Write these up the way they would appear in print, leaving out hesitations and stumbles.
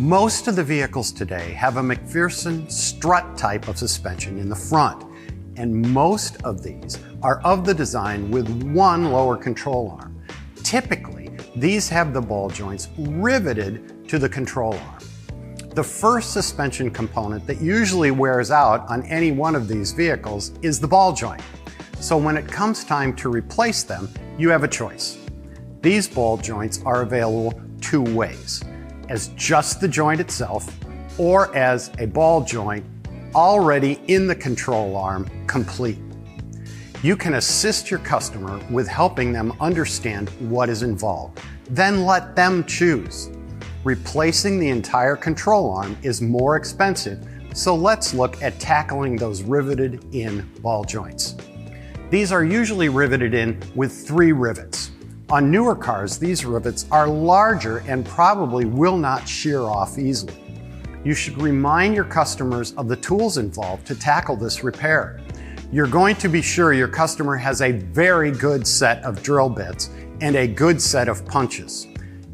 Most of the vehicles today have a McPherson strut type of suspension in the front, and most of these are of the design with one lower control arm. Typically, these have the ball joints riveted to the control arm. The first suspension component that usually wears out on any one of these vehicles is the ball joint. So when it comes time to replace them, you have a choice. These ball joints are available two ways: as just the joint itself, or as a ball joint already in the control arm, complete. You can assist your customer with helping them understand what is involved. Then let them choose. Replacing the entire control arm is more expensive, so let's look at tackling those riveted in ball joints. These are usually riveted in with 3 rivets. On newer cars, these rivets are larger and probably will not shear off easily. You should remind your customers of the tools involved to tackle this repair. You're going to be sure your customer has a very good set of drill bits and a good set of punches.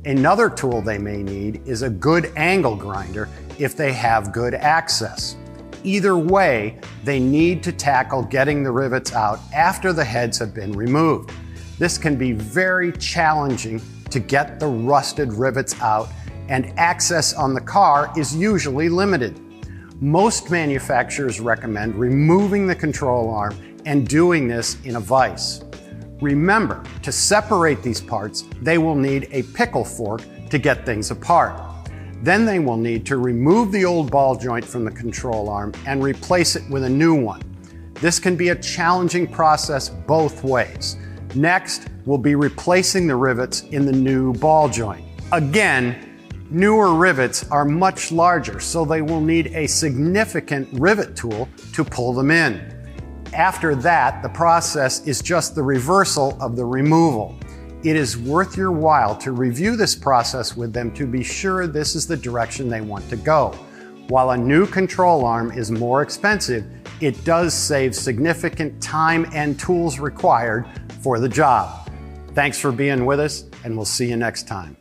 Another tool they may need is a good angle grinder if they have good access. Either way, they need to tackle getting the rivets out after the heads have been removed. This can be very challenging to get the rusted rivets out, and access on the car is usually limited. Most manufacturers recommend removing the control arm and doing this in a vise. Remember, to separate these parts, they will need a pickle fork to get things apart. Then they will need to remove the old ball joint from the control arm and replace it with a new one. This can be a challenging process both ways. Next, we'll be replacing the rivets in the new ball joint. Again, newer rivets are much larger, so they will need a significant rivet tool to pull them in. After that, the process is just the reversal of the removal. It is worth your while to review this process with them to be sure this is the direction they want to go. While a new control arm is more expensive, it does save significant time and tools required for the job. Thanks for being with us, and we'll see you next time.